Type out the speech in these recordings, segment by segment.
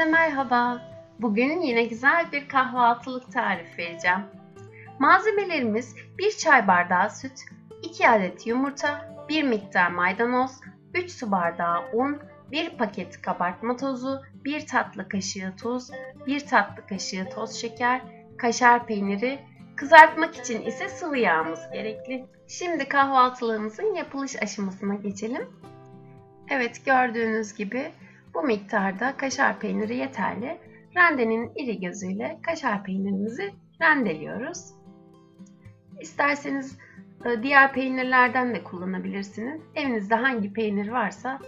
Herkese merhaba. Bugün yine güzel bir kahvaltılık tarifi vereceğim. Malzemelerimiz 1 çay bardağı süt, 2 adet yumurta, 1 miktar maydanoz, 3 su bardağı un, 1 paket kabartma tozu, 1 tatlı kaşığı tuz, 1 tatlı kaşığı toz şeker, kaşar peyniri, kızartmak için ise sıvı yağımız gerekli. Şimdi kahvaltılığımızın yapılış aşamasına geçelim. Evet, gördüğünüz gibi bu miktarda kaşar peyniri yeterli. Rendenin iri gözüyle kaşar peynirimizi rendeliyoruz. İsterseniz diğer peynirlerden de kullanabilirsiniz. Evinizde hangi peynir varsa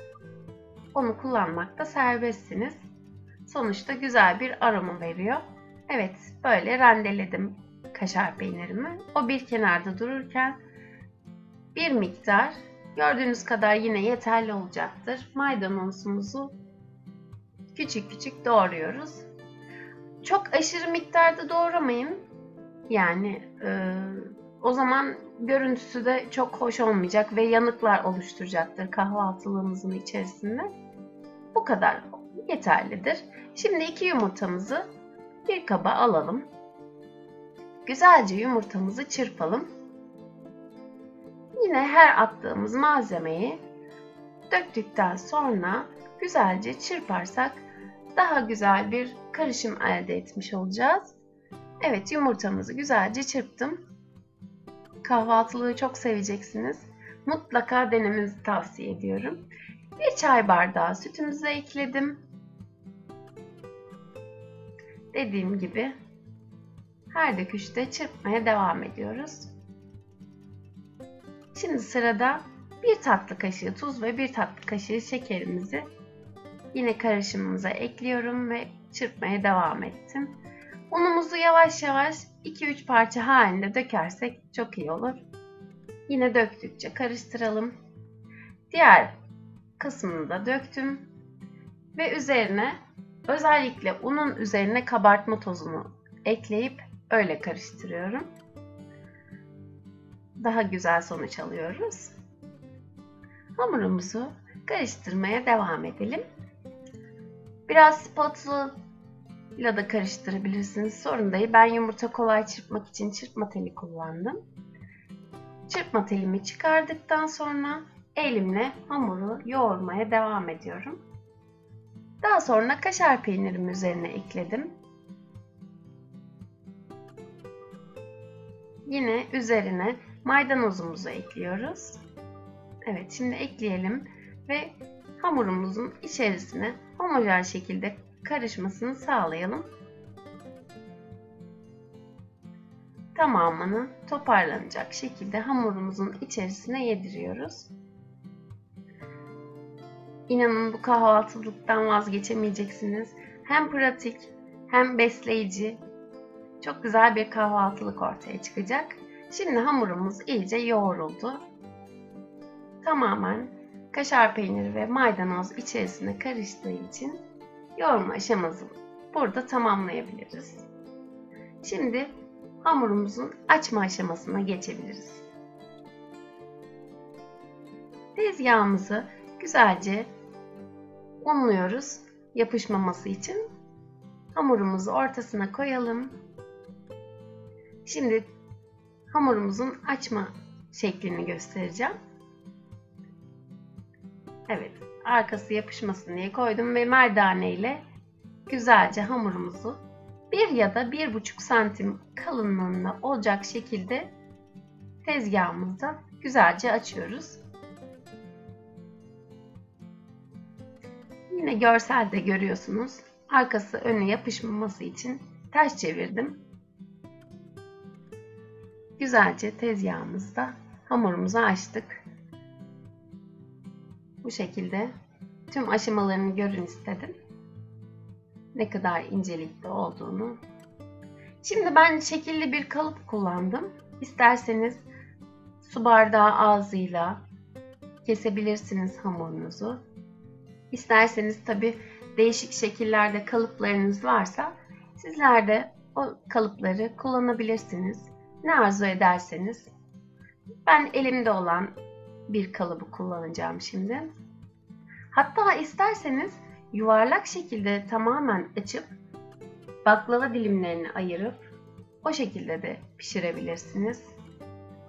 onu kullanmakta serbestsiniz. Sonuçta güzel bir aroma veriyor. Evet, böyle rendeledim kaşar peynirimi. O bir kenarda dururken bir miktar, gördüğünüz kadar yine yeterli olacaktır, maydanozumuzu küçük küçük doğruyoruz. Çok aşırı miktarda doğramayın. Yani o zaman görüntüsü de çok hoş olmayacak ve yanıklar oluşturacaktır kahvaltılığımızın içerisinde. Bu kadar yeterlidir. Şimdi 2 yumurtamızı bir kaba alalım. Güzelce yumurtamızı çırpalım. Yine her attığımız malzemeyi döktükten sonra güzelce çırparsak daha güzel bir karışım elde etmiş olacağız. Evet, yumurtamızı güzelce çırptım. Kahvaltılığı çok seveceksiniz. Mutlaka denemenizi tavsiye ediyorum. 1 çay bardağı sütümüzü ekledim. Dediğim gibi her döküşte çırpmaya devam ediyoruz. Şimdi sırada 1 tatlı kaşığı tuz ve 1 tatlı kaşığı şekerimizi yine karışımımıza ekliyorum ve çırpmaya devam ettim. Unumuzu yavaş yavaş 2-3 parça halinde dökersek çok iyi olur. Yine döktükçe karıştıralım. Diğer kısmını da döktüm ve üzerine, özellikle unun üzerine kabartma tozunu ekleyip öyle karıştırıyorum. Daha güzel sonuç alıyoruz. Hamurumuzu karıştırmaya devam edelim. Biraz spatula ile de karıştırabilirsiniz. Sorun değil. Ben yumurta kolay çırpmak için çırpma teli kullandım. Çırpma telimi çıkardıktan sonra elimle hamuru yoğurmaya devam ediyorum. Daha sonra kaşar peynirimi üzerine ekledim. Yine üzerine maydanozumuzu ekliyoruz. Evet, şimdi ekleyelim ve hamurumuzun içerisine homojen şekilde karışmasını sağlayalım. Tamamını toparlanacak şekilde hamurumuzun içerisine yediriyoruz. İnanın bu kahvaltılıktan vazgeçemeyeceksiniz. Hem pratik hem besleyici, çok güzel bir kahvaltılık ortaya çıkacak. Şimdi hamurumuz iyice yoğruldu. Tamamen kaşar peyniri ve maydanoz içerisine karıştığı için yoğurma aşamasını burada tamamlayabiliriz. Şimdi hamurumuzun açma aşamasına geçebiliriz. Tezgahımızı güzelce unluyoruz yapışmaması için. Hamurumuzu ortasına koyalım. Şimdi hamurumuzun açma şeklini göstereceğim. Evet, arkası yapışmasın diye koydum ve merdane ile güzelce hamurumuzu 1 ya da 1,5 santim kalınlığında olacak şekilde tezgahımızda güzelce açıyoruz. Yine görselde görüyorsunuz. Arkası önü yapışmaması için ters çevirdim. Güzelce tezgahımızda hamurumuzu açtık. Bu şekilde tüm aşamalarını görün istedim. Ne kadar incelikte olduğunu. Şimdi ben şekilli bir kalıp kullandım. İsterseniz su bardağı ağzıyla kesebilirsiniz hamurunuzu. İsterseniz tabii değişik şekillerde kalıplarınız varsa sizler de o kalıpları kullanabilirsiniz. Ne arzu ederseniz. Ben elimde olan bir kalıbı kullanacağım şimdi. Hatta isterseniz yuvarlak şekilde tamamen açıp baklava dilimlerini ayırıp o şekilde de pişirebilirsiniz.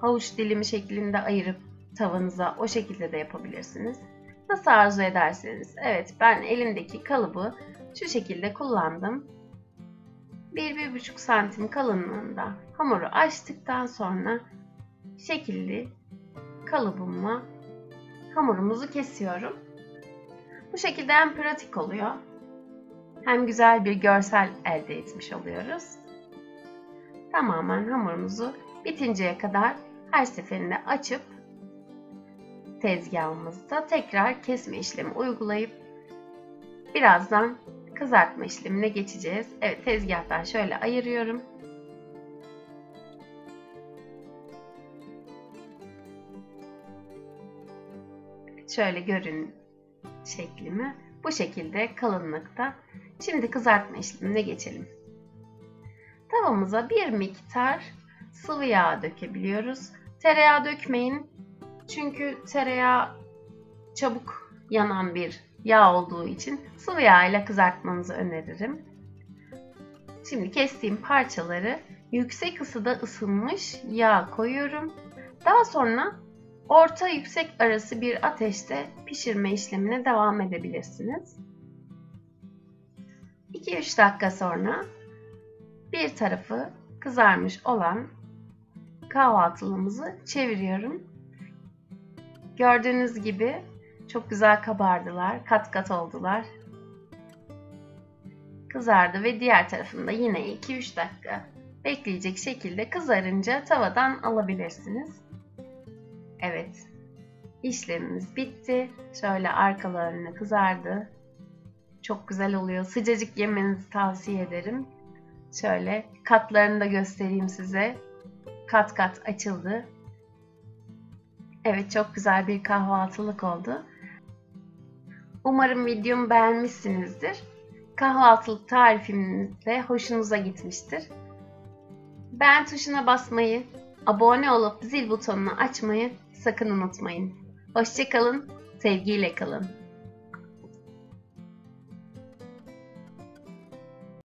Havuç dilimi şeklinde ayırıp tavanıza o şekilde de yapabilirsiniz. Nasıl arzu ederseniz. Evet, ben elimdeki kalıbı şu şekilde kullandım. 1-1,5 santim kalınlığında hamuru açtıktan sonra şekilli kalıbımla hamurumuzu kesiyorum. Bu şekilde hem pratik oluyor hem güzel bir görsel elde etmiş oluyoruz. Tamamen hamurumuzu bitinceye kadar her seferinde açıp tezgahımızda tekrar kesme işlemi uygulayıp birazdan kızartma işlemine geçeceğiz. Evet, tezgahtan şöyle ayırıyorum. Şöyle görün şeklimi. Bu şekilde kalınlıkta. Şimdi kızartma işlemine geçelim. Tavamıza bir miktar sıvı yağ dökebiliyoruz. Tereyağı dökmeyin. Çünkü tereyağı çabuk yanan bir yağ olduğu için sıvı yağ ile kızartmanızı öneririm. Şimdi kestiğim parçaları yüksek ısıda ısınmış yağ koyuyorum. Daha sonra orta yüksek arası bir ateşte pişirme işlemine devam edebilirsiniz. 2-3 dakika sonra bir tarafı kızarmış olan kahvaltılığımızı çeviriyorum. Gördüğünüz gibi çok güzel kabardılar, kat kat oldular. Kızardı ve diğer tarafında yine 2-3 dakika bekleyecek şekilde kızarınca tavadan alabilirsiniz. Evet, işlemimiz bitti. Şöyle arkalarını kızardı. Çok güzel oluyor. Sıcacık yemenizi tavsiye ederim. Şöyle katlarını da göstereyim size. Kat kat açıldı. Evet, çok güzel bir kahvaltılık oldu. Umarım videomu beğenmişsinizdir. Kahvaltılık tarifim de hoşunuza gitmiştir. Beğen tuşuna basmayı, abone olup zil butonunu açmayı sakın unutmayın. Hoşça kalın, sevgiyle kalın.